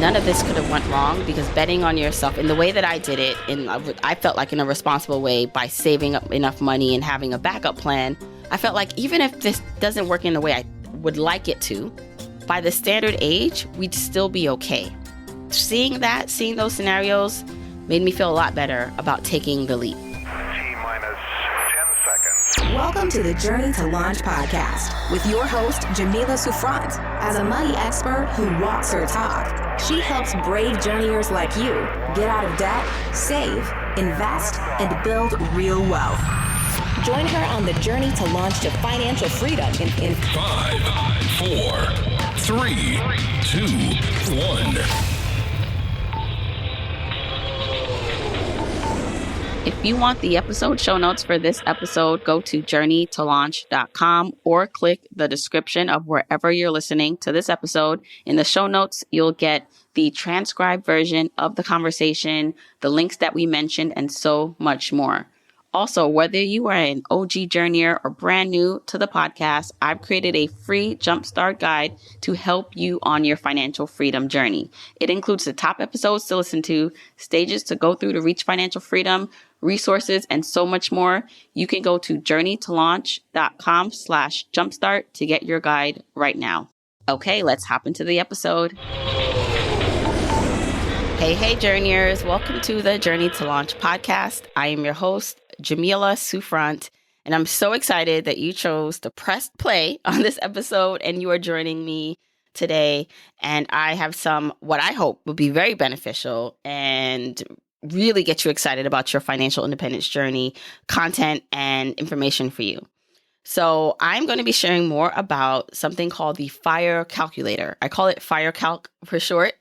none of this could have went wrong, because betting on yourself in the way that I did it, I felt like in a responsible way by saving up enough money and having a backup plan. I felt like even if this doesn't work in the way I would like it to, by the standard age, we'd still be okay. Seeing those scenarios made me feel a lot better about taking the leap. T-minus 10 seconds. Welcome to the Journey to Launch podcast with your host, Jamila Souffrant. As a money expert who walks her talk, she helps brave journeyers like you get out of debt, save, invest, and build real wealth. Join her on the journey to launch to financial freedom in 5, 4, 3, 2, 1. If you want the episode show notes for this episode, go to journeytolaunch.com or click the description of wherever you're listening to this episode. In the show notes, you'll get the transcribed version of the conversation, the links that we mentioned, and so much more. Also, whether you are an OG journeyer or brand new to the podcast, I've created a free jumpstart guide to help you on your financial freedom journey. It includes the top episodes to listen to, stages to go through to reach financial freedom, resources, and so much more. You can go to journeytolaunch.com/jumpstart to get your guide right now. Okay, let's hop into the episode. Hey, journeyers. Welcome to the Journey to Launch podcast. I am your host, Jamila Souffrant, and I'm so excited that you chose to press play on this episode and you are joining me today. And I have some, what I hope will be very beneficial and really get you excited about your financial independence journey, content and information for you. So I'm going to be sharing more about something called the FIRE Calculator. I call it FIRE Calc for short,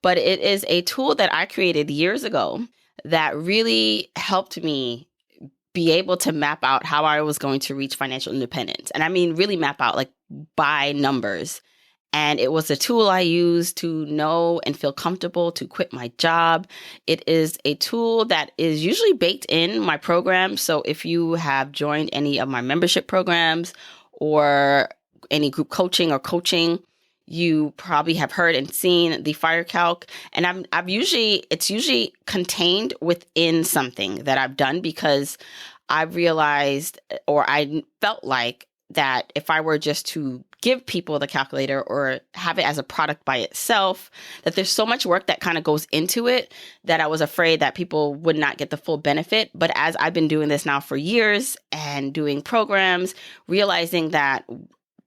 but it is a tool that I created years ago that really helped me be able to map out how I was going to reach financial independence. And I mean, really map out like by numbers. And it was a tool I used to know and feel comfortable to quit my job. It is a tool that is usually baked in my program. So if you have joined any of my membership programs or any group coaching or coaching, you probably have heard and seen the FIRE Calc. And it's usually contained within something that I've done, because I've realized, or I felt like, that if I were just to give people the calculator or have it as a product by itself, that there's so much work that kind of goes into it that I was afraid that people would not get the full benefit. But as I've been doing this now for years and doing programs, realizing that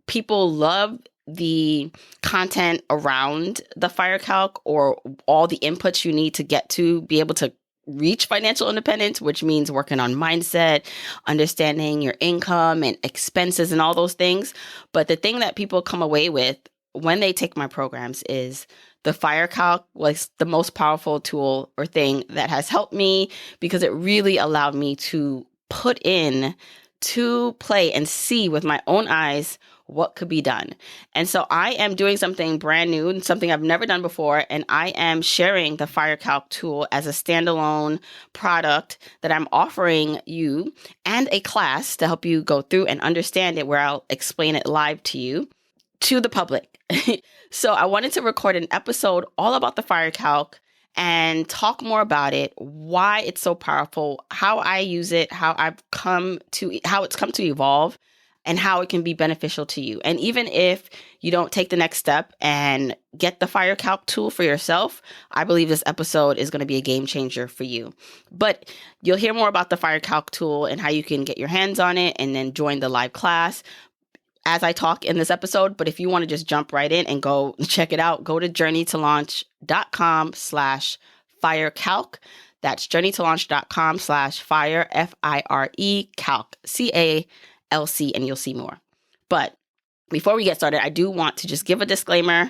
people love the content around the FIRE Calc, or all the inputs you need to get to be able to reach financial independence, which means working on mindset, understanding your income and expenses and all those things. But the thing that people come away with when they take my programs is the FIRE Calc was the most powerful tool or thing that has helped me, because it really allowed me to put in to play and see with my own eyes what could be done. And so I am doing something brand new and something I've never done before. And I am sharing the FIRE Calc tool as a standalone product that I'm offering you, and a class to help you go through and understand it, where I'll explain it live to you, to the public. So I wanted to record an episode all about the FIRE Calc and talk more about it, why it's so powerful, how I use it, how it's come to evolve, and how it can be beneficial to you. And even if you don't take the next step and get the FIRE Calc tool for yourself, I believe this episode is going to be a game changer for you. But you'll hear more about the FIRE Calc tool and how you can get your hands on it and then join the live class as I talk in this episode. But if you want to just jump right in and go check it out, go to journeytolaunch.com/FIRE Calc. That's journeytolaunch.com/FIRE, FIRE Calc, CALC, and you'll see more. But before we get started, I do want to just give a disclaimer.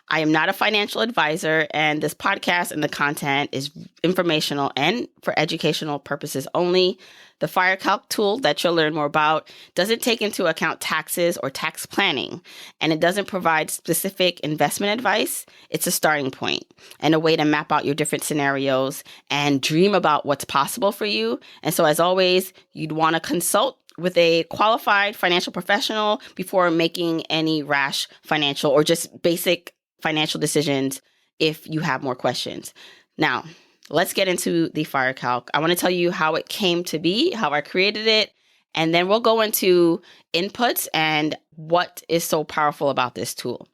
I am not a financial advisor, and this podcast and the content is informational and for educational purposes only. The FIRE Calc tool that you'll learn more about doesn't take into account taxes or tax planning, and it doesn't provide specific investment advice. It's a starting point and a way to map out your different scenarios and dream about what's possible for you. And so, as always, you'd want to consult with a qualified financial professional before making any rash financial or just basic financial decisions if you have more questions. Now, let's get into the FIRE Calc. I want to tell you how it came to be, how I created it, and then we'll go into inputs and what is so powerful about this tool.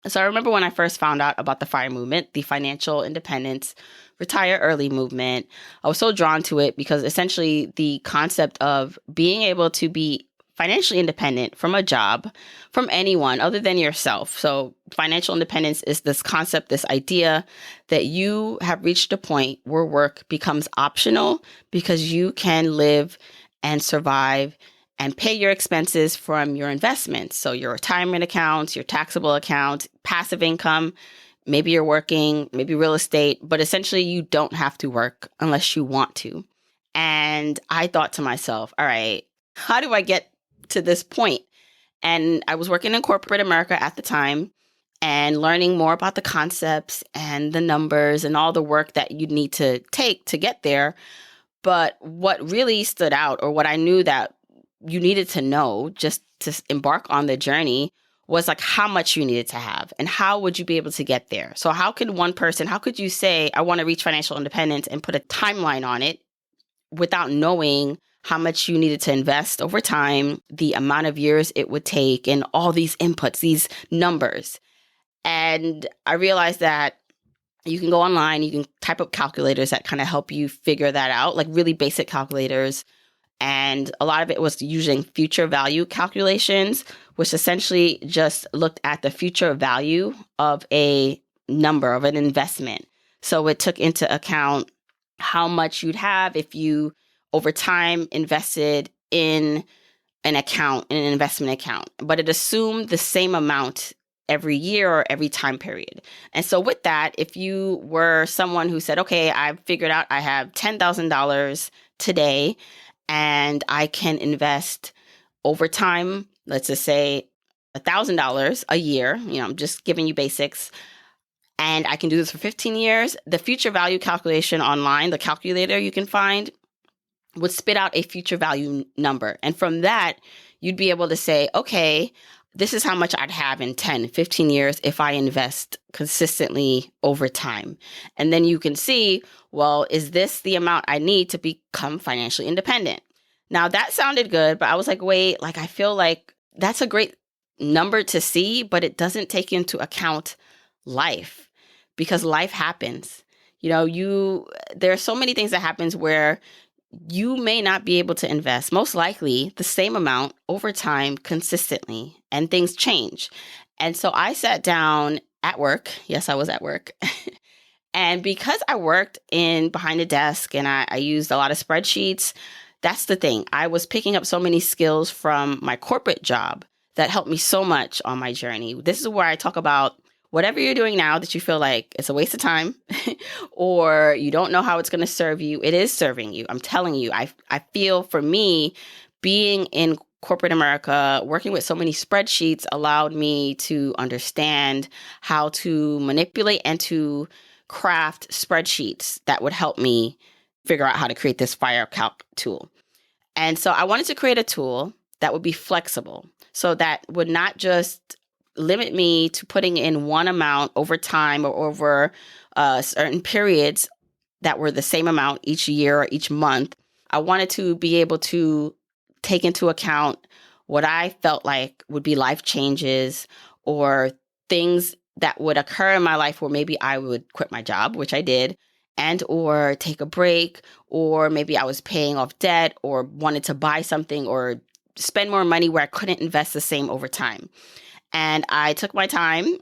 So I remember when I first found out about the FIRE movement, the financial independence, retire early movement, I was so drawn to it because essentially the concept of being able to be financially independent from a job, from anyone other than yourself. So financial independence is this concept, this idea that you have reached a point where work becomes optional because you can live and survive and pay your expenses from your investments. So your retirement accounts, your taxable account, passive income, maybe you're working, maybe real estate, but essentially you don't have to work unless you want to. And I thought to myself, all right, how do I get to this point? And I was working in corporate America at the time and learning more about the concepts and the numbers and all the work that you need to take to get there. But what really stood out, or what I knew that you needed to know just to embark on the journey, was like how much you needed to have and how would you be able to get there. So how could you say, I want to reach financial independence and put a timeline on it without knowing how much you needed to invest over time, the amount of years it would take, and all these inputs, these numbers. And I realized that you can go online, you can type up calculators that kind of help you figure that out, like really basic calculators. And a lot of it was using future value calculations, which essentially just looked at the future value of a number, of an investment. So it took into account how much you'd have if you over time invested in an account, in an investment account, but it assumed the same amount every year or every time period. And so with that, if you were someone who said, okay, I've figured out I have $10,000 today and I can invest over time, let's just say $1,000 a year, I'm just giving you basics, and I can do this for 15 years, the future value calculation online, the calculator you can find, would spit out a future value number. And from that, you'd be able to say, okay, this is how much I'd have in 10, 15 years if I invest consistently over time. And then you can see, well, is this the amount I need to become financially independent? Now that sounded good, but I was like, wait, I feel like that's a great number to see, but it doesn't take into account life, because life happens. There are so many things that happens where you may not be able to invest, most likely the same amount over time consistently, and things change. And so I sat down at work. Yes, I was at work. And because I worked behind a desk and I used a lot of spreadsheets, that's the thing. I was picking up so many skills from my corporate job that helped me so much on my journey. This is where I talk about whatever you're doing now that you feel like it's a waste of time or you don't know how it's going to serve you, it is serving you. I'm telling you, I feel for me, being in corporate America, working with so many spreadsheets allowed me to understand how to manipulate and to craft spreadsheets that would help me figure out how to create this FIRE Calc tool. And so I wanted to create a tool that would be flexible, so that would not just limit me to putting in one amount over time or over certain periods that were the same amount each year or each month. I wanted to be able to take into account what I felt like would be life changes or things that would occur in my life where maybe I would quit my job, which I did, and or take a break, or maybe I was paying off debt or wanted to buy something or spend more money where I couldn't invest the same over time. And I took my time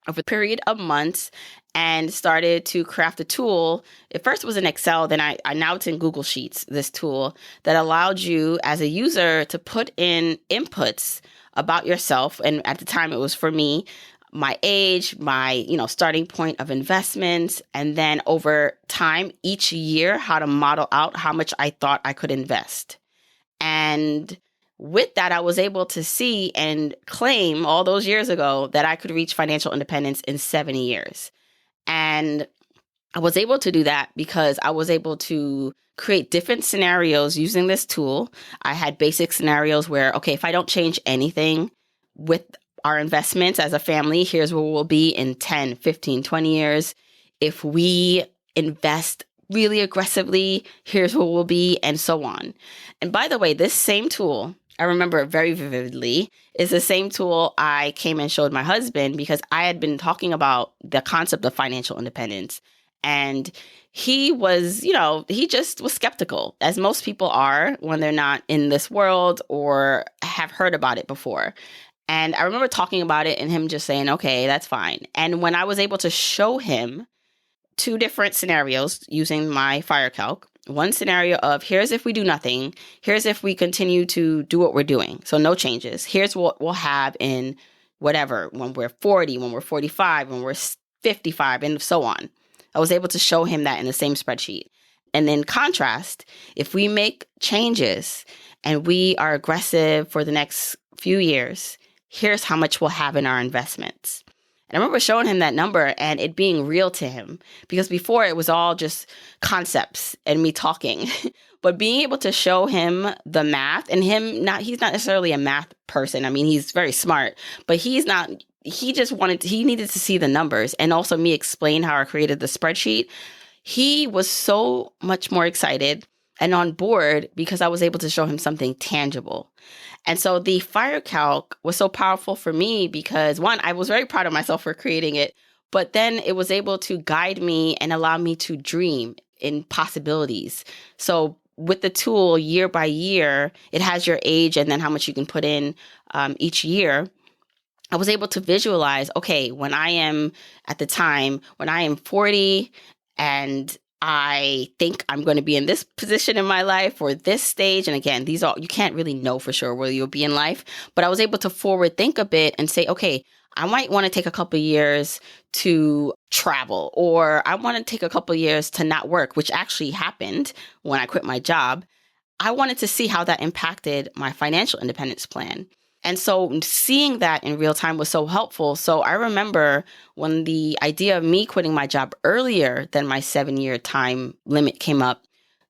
over a period of months and started to craft a tool. At first it was in Excel, then I now it's in Google Sheets, this tool that allowed you as a user to put in inputs about yourself. And at the time it was for me, my age, my starting point of investments, and then over time, each year, how to model out how much I thought I could invest. And with that, I was able to see and claim all those years ago that I could reach financial independence in 70 years. And I was able to do that because I was able to create different scenarios using this tool. I had basic scenarios where, okay, if I don't change anything with our investments as a family, here's where we'll be in 10, 15, 20 years. If we invest really aggressively, here's where we'll be, and so on. And by the way, this same tool, I remember it very vividly, is the same tool I came and showed my husband because I had been talking about the concept of financial independence. And he was, he just was skeptical, as most people are when they're not in this world or have heard about it before. And I remember talking about it and him just saying, okay, that's fine. And when I was able to show him 2 different scenarios using my FIRE Calc, one scenario of here's if we do nothing, here's if we continue to do what we're doing, so no changes. Here's what we'll have in whatever, when we're 40, when we're 45, when we're 55, and so on. I was able to show him that in the same spreadsheet. And in contrast, if we make changes and we are aggressive for the next few years, here's how much we'll have in our investments. And I remember showing him that number and it being real to him, because before it was all just concepts and me talking. But being able to show him the math, and he's not necessarily a math person. I mean, he's very smart, but he needed to see the numbers, and also me explain how I created the spreadsheet. He was so much more excited and on board because I was able to show him something tangible. And so the FIRE Calc was so powerful for me because, one, I was very proud of myself for creating it, but then it was able to guide me and allow me to dream in possibilities. So with the tool, year by year, it has your age and then how much you can put in each year. I was able to visualize, okay, when I am 40 and I think I'm going to be in this position in my life or this stage. And again, you can't really know for sure where you'll be in life, but I was able to forward think a bit and say, okay, I might want to take a couple of years to travel, or I want to take a couple of years to not work, which actually happened when I quit my job. I wanted to see how that impacted my financial independence plan. And so seeing that in real time was so helpful. So I remember when the idea of me quitting my job earlier than my 7-year time limit came up,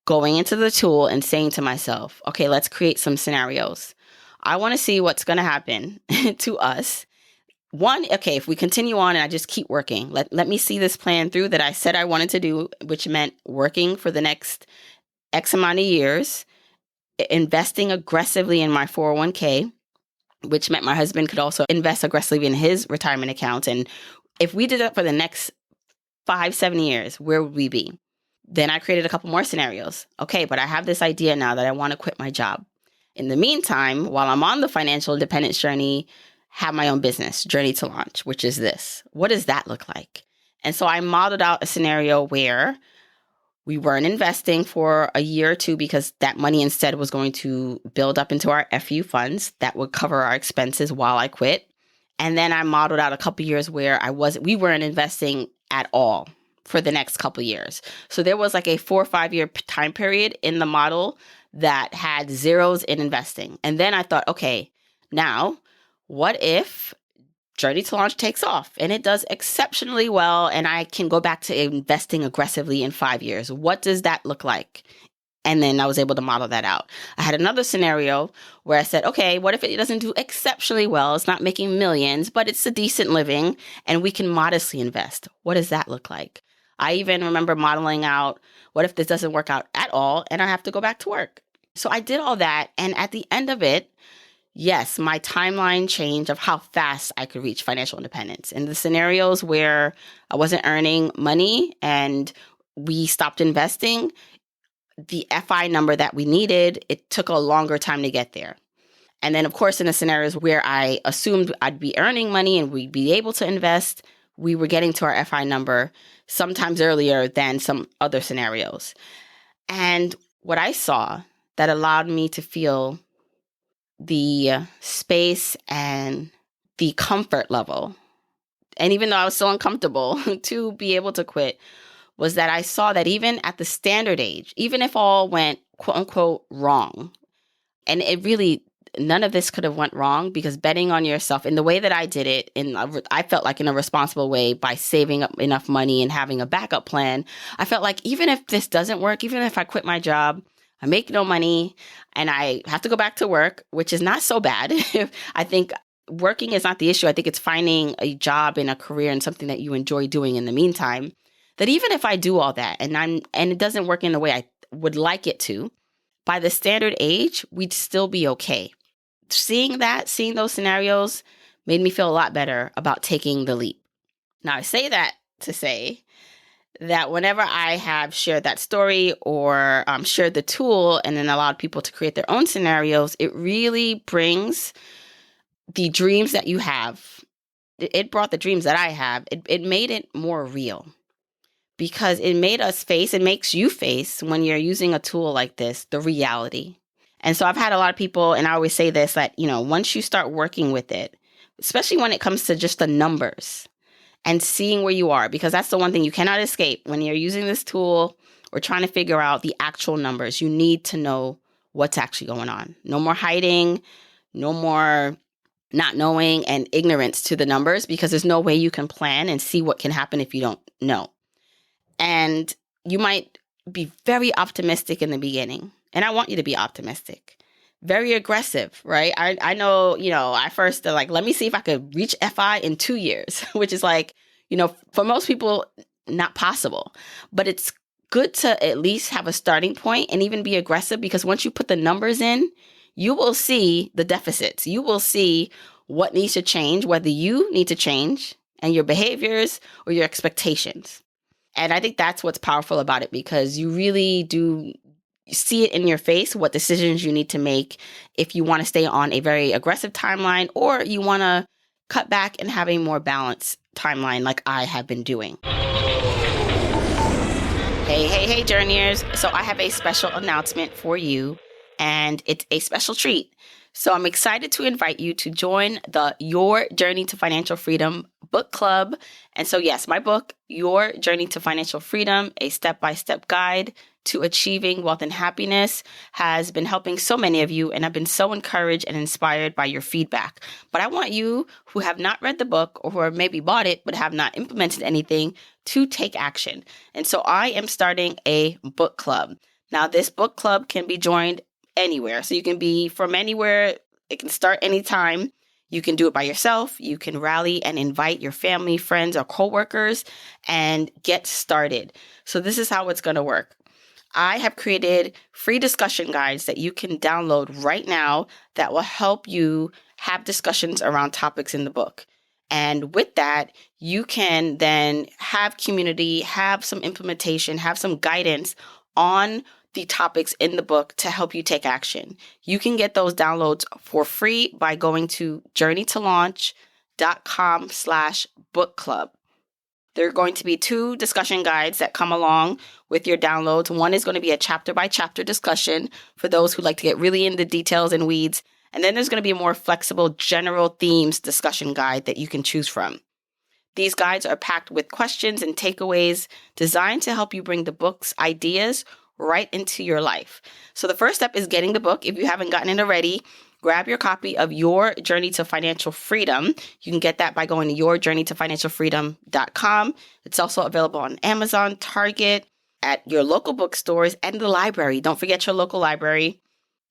going into the tool and saying to myself, okay, let's create some scenarios. I want to see what's going to happen to us. One, okay, if we continue on and I just keep working, let me see this plan through that I said I wanted to do, which meant working for the next X amount of years, investing aggressively in my 401k, which meant my husband could also invest aggressively in his retirement account. And if we did that for the next 5-7 years, where would we be? Then I created a couple more scenarios. Okay, but I have this idea now that I want to quit my job. In the meantime, while I'm on the financial independence journey, have my own business, Journey to Launch, which is this. What does that look like? And so I modeled out a scenario where we weren't investing for a year or two because that money instead was going to build up into our FU funds that would cover our expenses while I quit. And then I modeled out a couple years where we weren't investing at all for the next couple years. So there was like a 4 or 5 year time period in the model that had zeros in investing. And then I thought, okay, now what if Journey to Launch takes off and it does exceptionally well and I can go back to investing aggressively in 5 years? What does that look like? And then I was able to model that out. I had another scenario where I said, okay, what if it doesn't do exceptionally well? It's not making millions, but it's a decent living and we can modestly invest. What does that look like? I even remember modeling out, what if this doesn't work out at all and I have to go back to work? So I did all that. And at the end of it, yes, my timeline changed of how fast I could reach financial independence. In the scenarios where I wasn't earning money and we stopped investing, the FI number that we needed, it took a longer time to get there. And then, of course, in the scenarios where I assumed I'd be earning money and we'd be able to invest, we were getting to our FI number sometimes earlier than some other scenarios. And what I saw that allowed me to feel the space and the comfort level, and even though I was still uncomfortable to be able to quit, was that I saw that even at the standard age, even if all went quote unquote wrong, and it really, none of this could have went wrong, because betting on yourself in the way that I did it, I felt like in a responsible way by saving up enough money and having a backup plan, I felt like even if this doesn't work, even if I quit my job, I make no money and I have to go back to work, which is not so bad. I think working is not the issue. I think it's finding a job and a career and something that you enjoy doing in the meantime. That even if I do all that and it doesn't work in the way I would like it to, by the standard age, we'd still be okay. Seeing those scenarios made me feel a lot better about taking the leap. Now, I say that to say that whenever I have shared that story or shared the tool and then allowed people to create their own scenarios, it really brings the dreams that you have. It brought the dreams that I have. It made it more real because it makes you face when you're using a tool like this, the reality. And so I've had a lot of people, and I always say this, that, once you start working with it, especially when it comes to just the numbers, and seeing where you are, because that's the one thing you cannot escape when you're using this tool or trying to figure out the actual numbers. You need to know what's actually going on. No more hiding, no more not knowing and ignorance to the numbers, because there's no way you can plan and see what can happen if you don't know. And you might be very optimistic in the beginning, and I want you to be optimistic. Very aggressive, right? I know, I first let me see if I could reach FI in 2 years, which is for most people, not possible. But it's good to at least have a starting point and even be aggressive, because once you put the numbers in, you will see the deficits. You will see what needs to change, whether you need to change and your behaviors or your expectations. And I think that's what's powerful about it, because you really do see it in your face, what decisions you need to make if you want to stay on a very aggressive timeline or you want to cut back and have a more balanced timeline like I have been doing. Hey, journeyers. So I have a special announcement for you, and it's a special treat. So I'm excited to invite you to join the Your Journey to Financial Freedom book club. And so, yes, my book, Your Journey to Financial Freedom, a step-by-step guide to achieving wealth and happiness, has been helping so many of you, and I've been so encouraged and inspired by your feedback. But I want you who have not read the book or who have maybe bought it but have not implemented anything to take action. And so I am starting a book club. Now, this book club can be joined anywhere. So you can be from anywhere. It can start anytime. You can do it by yourself. You can rally and invite your family, friends, or coworkers and get started. So this is how it's going to work. I have created free discussion guides that you can download right now that will help you have discussions around topics in the book. And with that, you can then have community, have some implementation, have some guidance on the topics in the book to help you take action. You can get those downloads for free by going to journeytolaunch.com/book club. There are going to be 2 discussion guides that come along with your downloads. One is going to be a chapter by chapter discussion for those who like to get really into details and weeds. And then there's going to be a more flexible general themes discussion guide that you can choose from. These guides are packed with questions and takeaways designed to help you bring the book's ideas right into your life. So the first step is getting the book. If you haven't gotten it already, grab your copy of Your Journey to Financial Freedom. You can get that by going to yourjourneytofinancialfreedom.com. It's also available on Amazon, Target, at your local bookstores, and the library. Don't forget your local library.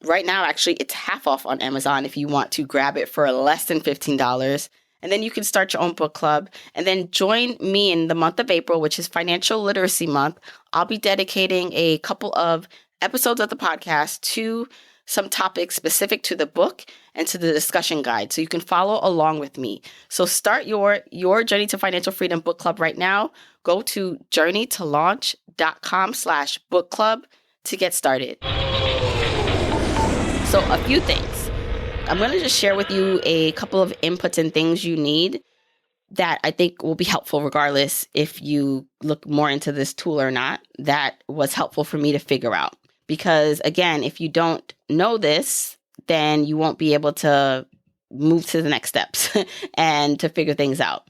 Right now, actually, it's half off on Amazon if you want to grab it for less than $15. And then you can start your own book club. And then join me in the month of April, which is Financial Literacy Month. I'll be dedicating a couple of episodes of the podcast to some topics specific to the book and to the discussion guide, so you can follow along with me. So start your Journey to Financial Freedom book club right now. Go to journeytolaunch.com/book club to get started. So a few things. I'm going to just share with you a couple of inputs and things you need that I think will be helpful regardless if you look more into this tool or not. That was helpful for me to figure out. Because again, if you don't know this, then you won't be able to move to the next steps and to figure things out.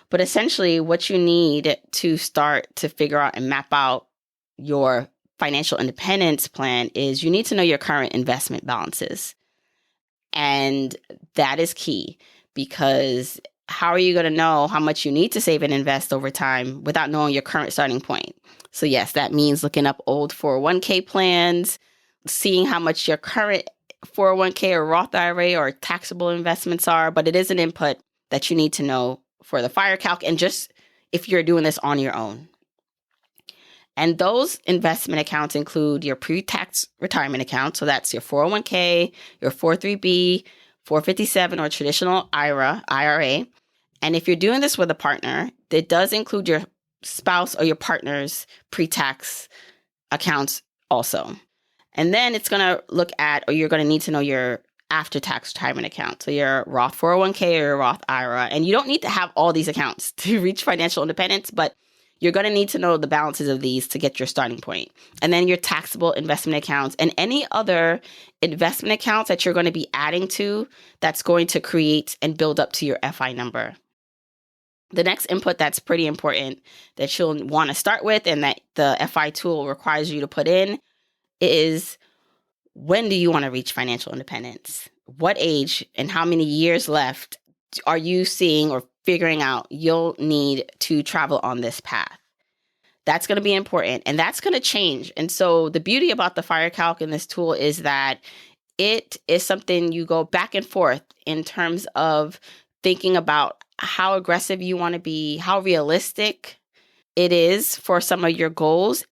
But essentially, what you need to start to figure out and map out your financial independence plan is you need to know your current investment balances. And that is key, because how are you going to know how much you need to save and invest over time without knowing your current starting point? So yes, that means looking up old 401k plans, seeing how much your current 401k or Roth IRA or taxable investments are, but it is an input that you need to know for the FIRE Calc and just if you're doing this on your own. And those investment accounts include your pre-tax retirement account. So that's your 401k, your 403b, 457 or traditional IRA. And if you're doing this with a partner, it does include your spouse or your partner's pre-tax accounts also. And then it's going to look at, or you're going to need to know your after-tax retirement account. So your Roth 401k or your Roth IRA. And you don't need to have all these accounts to reach financial independence, but you're going to need to know the balances of these to get your starting point. And then your taxable investment accounts and any other investment accounts that you're going to be adding to that's going to create and build up to your FI number. The next input that's pretty important that you'll want to start with and that the FI tool requires you to put in is, when do you want to reach financial independence? What age and how many years left are you seeing or figuring out you'll need to travel on this path? That's going to be important, and that's going to change. And so the beauty about the FIRE Calc in this tool is that it is something you go back and forth in terms of thinking about how aggressive you want to be, how realistic it is for some of your goals.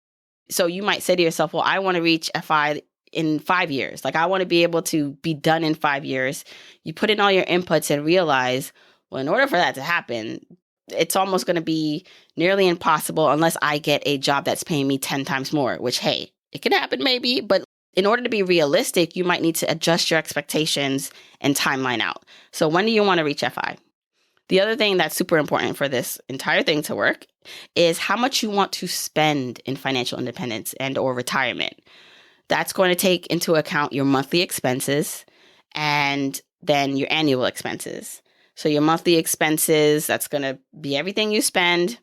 So you might say to yourself, well, I want to reach FI in 5 years. Like, I want to be able to be done in 5 years. You put in all your inputs and realize, well, in order for that to happen, it's almost going to be nearly impossible unless I get a job that's paying me 10 times more, which, hey, it can happen maybe, but in order to be realistic, you might need to adjust your expectations and timeline out. So when do you want to reach FI? The other thing that's super important for this entire thing to work is how much you want to spend in financial independence and or retirement. That's going to take into account your monthly expenses and then your annual expenses. So your monthly expenses, that's going to be everything you spend,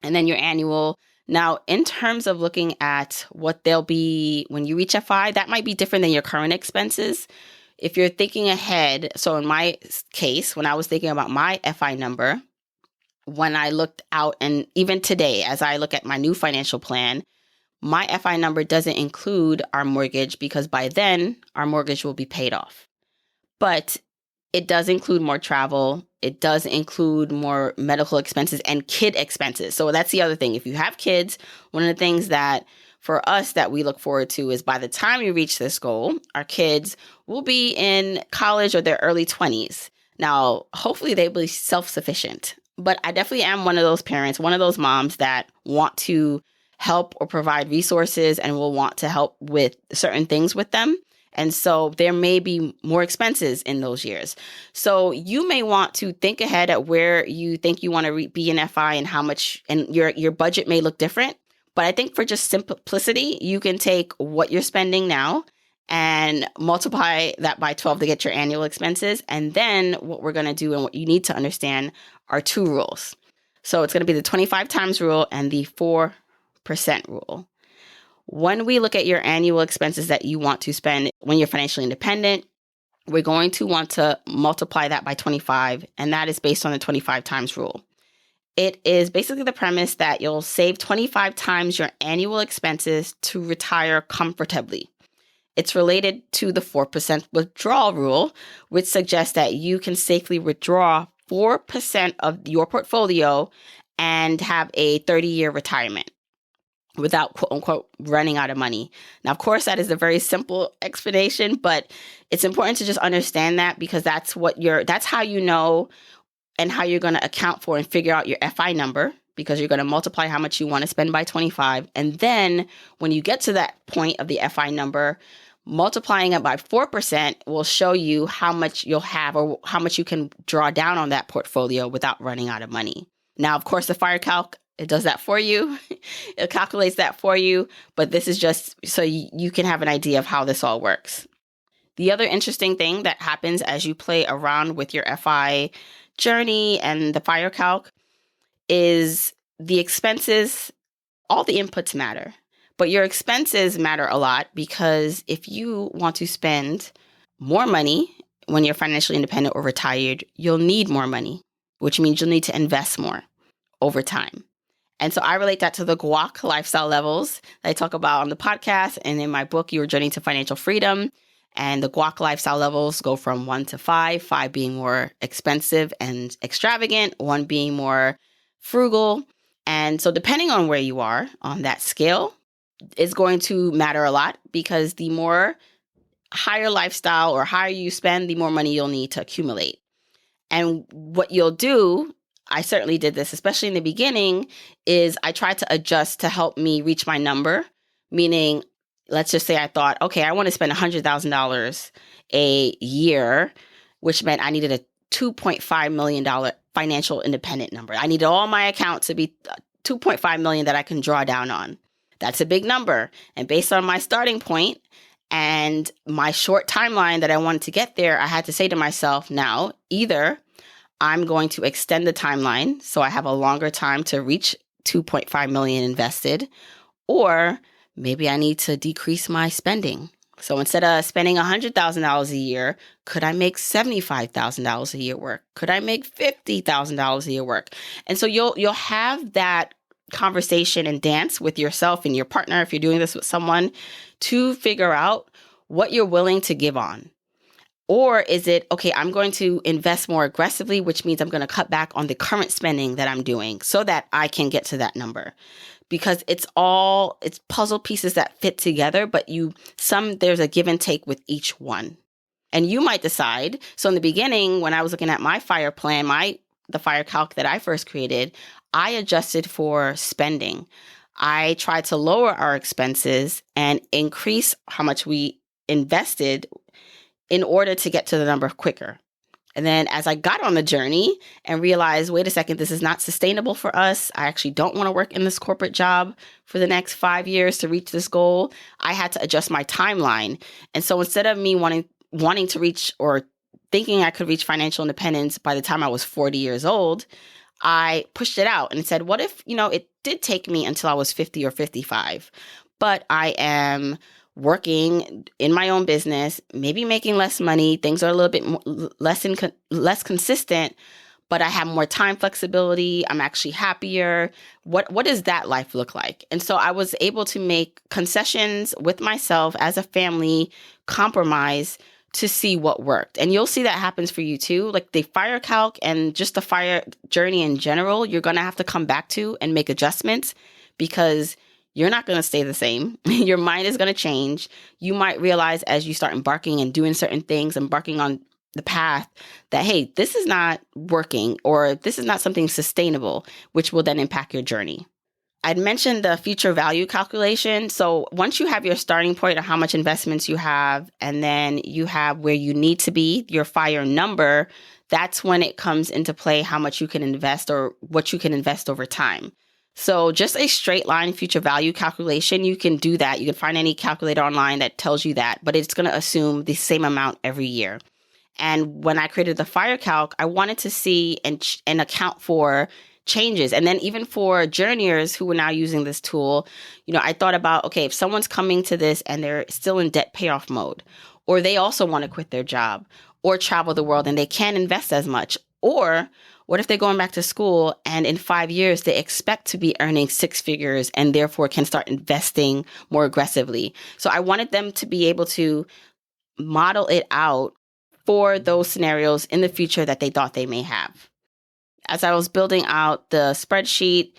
and then your annual. Now, in terms of looking at what they'll be when you reach FI, that might be different than your current expenses. If you're thinking ahead, so in my case, when I was thinking about my FI number, when I looked out, and even today, as I look at my new financial plan, my FI number doesn't include our mortgage because by then our mortgage will be paid off. But it does include more travel. It does include more medical expenses and kid expenses. So that's the other thing. If you have kids, one of the things that for us that we look forward to is by the time we reach this goal, our kids will be in college or their early 20s. Now, hopefully they will be self-sufficient. But I definitely am one of those parents, one of those moms that want to help or provide resources and will want to help with certain things with them. And so there may be more expenses in those years. So you may want to think ahead at where you think you want to be in FI and how much, and your budget may look different. But I think for just simplicity, you can take what you're spending now and multiply that by 12 to get your annual expenses. And then what we're going to do and what you need to understand are two rules. So it's going to be the 25 times rule and the 4% rule. When we look at your annual expenses that you want to spend when you're financially independent, we're going to want to multiply that by 25, and that is based on the 25 times rule. It is basically the premise that you'll save 25 times your annual expenses to retire comfortably. It's related to the 4% withdrawal rule, which suggests that you can safely withdraw 4% of your portfolio and have a 30-year retirement without, quote unquote, running out of money. Now, of course, that is a very simple explanation, but it's important to just understand that because that's how you know and how you're going to account for and figure out your FI number, because you're going to multiply how much you want to spend by 25. And then when you get to that point of the FI number, multiplying it by 4% will show you how much you'll have or how much you can draw down on that portfolio without running out of money. Now, of course, the FIRE Calc, it does that for you. It calculates that for you. But this is just so you can have an idea of how this all works. The other interesting thing that happens as you play around with your FI journey and the FIRE Calc is the expenses. All the inputs matter, but your expenses matter a lot, because if you want to spend more money when you're financially independent or retired, you'll need more money, which means you'll need to invest more over time. And so I relate that to the GWOC lifestyle levels that I talk about on the podcast and in my book, Your Journey to Financial Freedom. And the guac lifestyle levels go from 1 to 5, 5 being more expensive and extravagant, 1 being more frugal. And so depending on where you are on that scale is going to matter a lot, because the more higher lifestyle or higher you spend, the more money you'll need to accumulate. And what you'll do, I certainly did this, especially in the beginning, is I tried to adjust to help me reach my number. Meaning, let's just say I thought, okay, I want to spend $100,000 a year, which meant I needed a $2.5 million financial independent number. I needed all my accounts to be $2.5 million that I can draw down on. That's a big number. And based on my starting point and my short timeline that I wanted to get there, I had to say to myself, now, either I'm going to extend the timeline so I have a longer time to reach 2.5 million invested, or maybe I need to decrease my spending. So instead of spending $100,000 a year, could I make $75,000 a year work? Could I make $50,000 a year work? And so you'll have that conversation and dance with yourself and your partner, if you're doing this with someone, to figure out what you're willing to give on. Or is it, okay, I'm going to invest more aggressively, which means I'm going to cut back on the current spending that I'm doing so that I can get to that number. Because it's puzzle pieces that fit together, but there's a give and take with each one. And you might decide, so in the beginning, when I was looking at my FIRE plan, the FIRE Calc that I first created, I adjusted for spending. I tried to lower our expenses and increase how much we invested in order to get to the number quicker. And then as I got on the journey and realized, wait a second, this is not sustainable for us. I actually don't want to work in this corporate job for the next 5 years to reach this goal. I had to adjust my timeline. And so instead of me wanting to reach or thinking I could reach financial independence by the time I was 40 years old, I pushed it out and said, what if, it did take me until I was 50 or 55, but I am working in my own business, maybe making less money. Things are a little bit less consistent, but I have more time flexibility. I'm actually happier. What does that life look like? And so I was able to make concessions with myself as a family, compromise to see what worked. And you'll see that happens for you too. Like the FIRE Calc and just the FIRE journey in general, you're going to have to come back to and make adjustments, because you're not going to stay the same. Your mind is going to change. You might realize as you start embarking and doing certain things, embarking on the path, that, hey, this is not working, or this is not something sustainable, which will then impact your journey. I'd mentioned the future value calculation. So once you have your starting point of how much investments you have, and then you have where you need to be, your FIRE number, that's when it comes into play how much you can invest or what you can invest over time. So just a straight line future value calculation, you can do that. You can find any calculator online that tells you that, but it's going to assume the same amount every year. And when I created the FIRE Calc, I wanted to see and account for changes. And then even for journeyers who were now using this tool, I thought about, okay, if someone's coming to this and they're still in debt payoff mode, or they also want to quit their job or travel the world and they can't invest as much, or what if they're going back to school and in 5 years they expect to be earning 6 figures and therefore can start investing more aggressively? So I wanted them to be able to model it out for those scenarios in the future that they thought they may have. As I was building out the spreadsheet,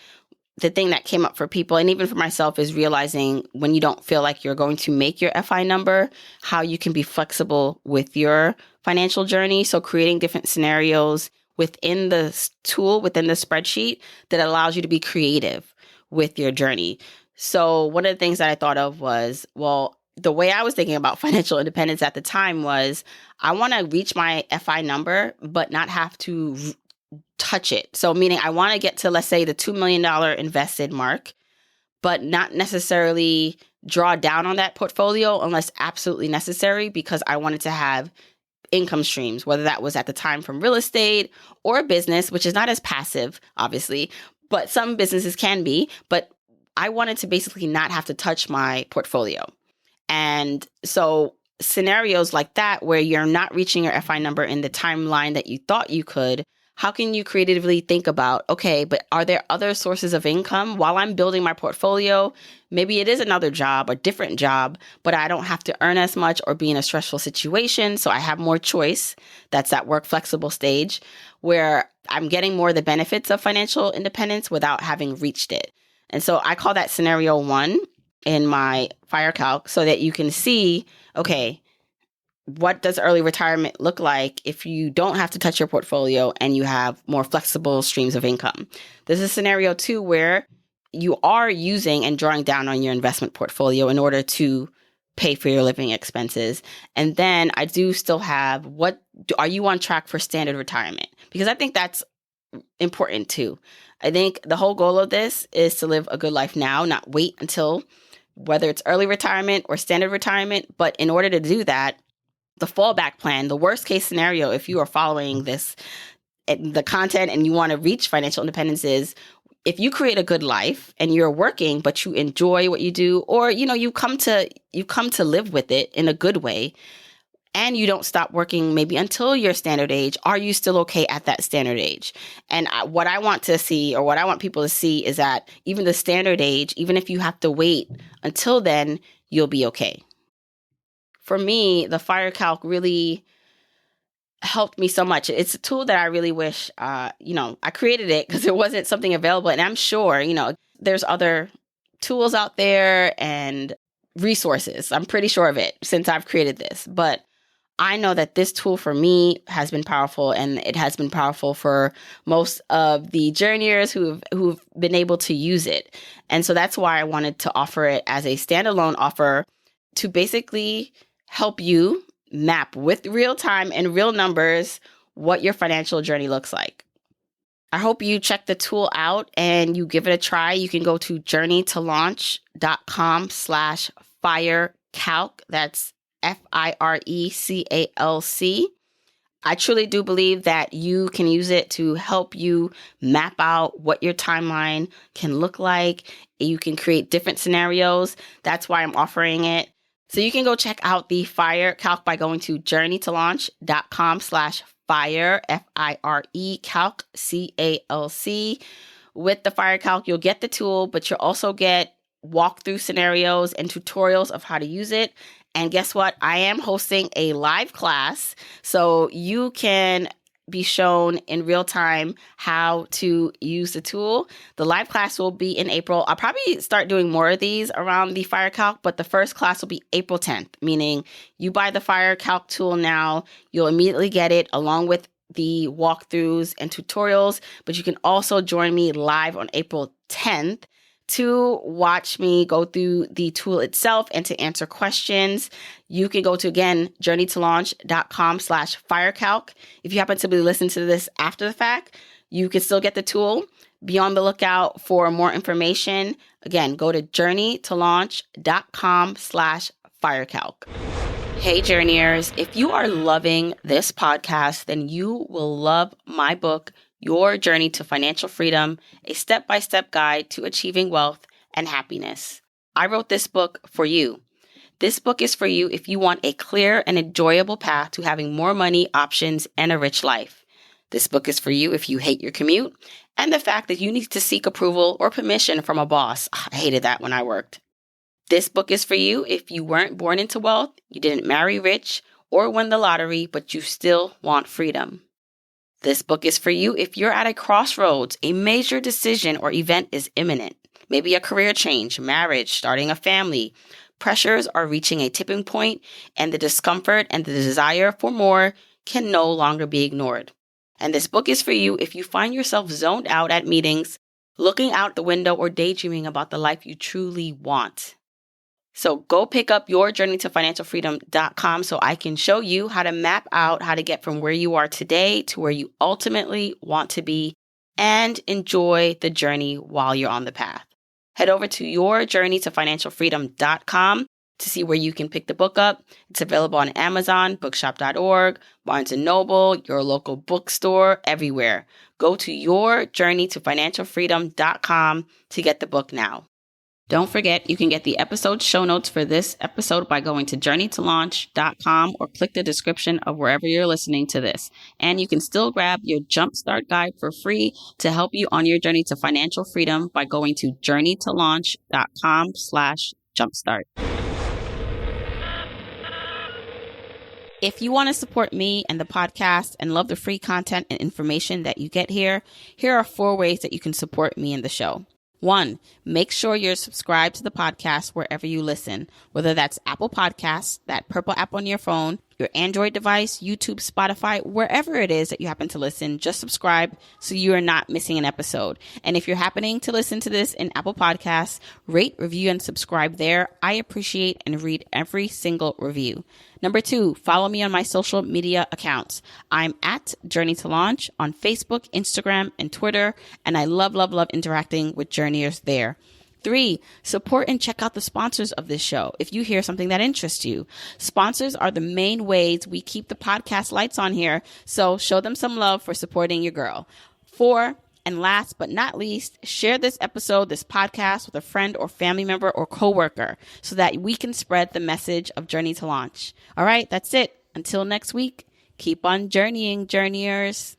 the thing that came up for people, and even for myself, is realizing when you don't feel like you're going to make your FI number, how you can be flexible with your financial journey. So creating different scenarios within the tool, within the spreadsheet, that allows you to be creative with your journey. So one of the things that I thought of was, well, the way I was thinking about financial independence at the time was, I want to reach my FI number, but not have to touch it. So meaning I want to get to, let's say, the $2 million invested mark, but not necessarily draw down on that portfolio unless absolutely necessary, because I wanted to have income streams, whether that was at the time from real estate or business, which is not as passive, obviously, but some businesses can be. But I wanted to basically not have to touch my portfolio. And so scenarios like that, where you're not reaching your FI number in the timeline that you thought you could, how can you creatively think about, okay, but are there other sources of income while I'm building my portfolio? Maybe it is another job, a different job, but I don't have to earn as much or be in a stressful situation. So I have more choice. That's that work flexible stage where I'm getting more of the benefits of financial independence without having reached it. And so I call that scenario 1 in my FIRE Calc so that you can see, okay, what does early retirement look like if you don't have to touch your portfolio and you have more flexible streams of income? This is scenario 2 where you are using and drawing down on your investment portfolio in order to pay for your living expenses. And then I do still have, are you on track for standard retirement? Because I think that's important too. I think the whole goal of this is to live a good life now, not wait until whether it's early retirement or standard retirement. But in order to do that, the fallback plan, the worst case scenario, if you are following this, the content and you want to reach financial independence is if you create a good life and you're working, but you enjoy what you do, or, you come to live with it in a good way and you don't stop working maybe until your standard age, are you still okay at that standard age? And what I want to see, or what I want people to see, is that even the standard age, even if you have to wait until then, you'll be okay. For me, the FIRE Calc really helped me so much. It's a tool that I really wish, I created it because it wasn't something available. And I'm sure, there's other tools out there and resources. I'm pretty sure of it since I've created this. But I know that this tool for me has been powerful, and it has been powerful for most of the journeyers who've been able to use it. And so that's why I wanted to offer it as a standalone offer to basically help you map with real time and real numbers what your financial journey looks like. I hope you check the tool out and you give it a try. You can go to journeytolaunch.com/FIRE Calc. That's FIRECALC. I truly do believe that you can use it to help you map out what your timeline can look like. You can create different scenarios. That's why I'm offering it. So you can go check out the FIRE Calc by going to journeytolaunch.com/FIRE, FIRE Calc, CALC. With the FIRE Calc, you'll get the tool, but you'll also get walkthrough scenarios and tutorials of how to use it. And guess what? I am hosting a live class, so you can be shown in real time how to use the tool. The live class will be in April. I'll probably start doing more of these around the FIRE Calc, but the first class will be April 10th, meaning you buy the FIRE Calc tool now, you'll immediately get it along with the walkthroughs and tutorials, but you can also join me live on April 10th to watch me go through the tool itself and to answer questions. You can go to, again, journeytolaunch.com/FIRE Calc. If you happen to be listening to this after the fact, you can still get the tool. Be on the lookout for more information. Again, go to journeytolaunch.com/FIRE Calc. Hey, journeyers, if you are loving this podcast, then you will love my book, Your Journey to Financial Freedom, a step-by-step guide to achieving wealth and happiness. I wrote this book for you. This book is for you if you want a clear and enjoyable path to having more money, options, and a rich life. This book is for you if you hate your commute and the fact that you need to seek approval or permission from a boss. I hated that when I worked. This book is for you if you weren't born into wealth, you didn't marry rich or win the lottery, but you still want freedom. This book is for you if you're at a crossroads, a major decision or event is imminent. Maybe a career change, marriage, starting a family. Pressures are reaching a tipping point, and the discomfort and the desire for more can no longer be ignored. And this book is for you if you find yourself zoned out at meetings, looking out the window or daydreaming about the life you truly want. So go pick up your journeytofinancialfreedom.com so I can show you how to map out how to get from where you are today to where you ultimately want to be and enjoy the journey while you're on the path. Head over to yourjourneytofinancialfreedom.com to see where you can pick the book up. It's available on Amazon, bookshop.org, Barnes & Noble, your local bookstore, everywhere. Go to yourjourneytofinancialfreedom.com to get the book now. Don't forget, you can get the episode show notes for this episode by going to journeytolaunch.com or click the description of wherever you're listening to this. And you can still grab your Jumpstart Guide for free to help you on your journey to financial freedom by going to journeytolaunch.com/jumpstart. If you want to support me and the podcast and love the free content and information that you get here, here are 4 ways that you can support me and the show. 1, make sure you're subscribed to the podcast wherever you listen, whether that's Apple Podcasts, that purple app on your phone, your Android device, YouTube, Spotify, wherever it is that you happen to listen, just subscribe so you are not missing an episode. And if you're happening to listen to this in Apple Podcasts, rate, review, and subscribe there. I appreciate and read every single review. Number 2, follow me on my social media accounts. I'm at Journey to Launch on Facebook, Instagram, and Twitter, and I love interacting with journeyers there. 3, support and check out the sponsors of this show if you hear something that interests you. Sponsors are the main ways we keep the podcast lights on here, so show them some love for supporting your girl. 4, and last but not least, share this episode, this podcast with a friend or family member or coworker so that we can spread the message of Journey to Launch. All right, that's it. Until next week, keep on journeying, journeyers.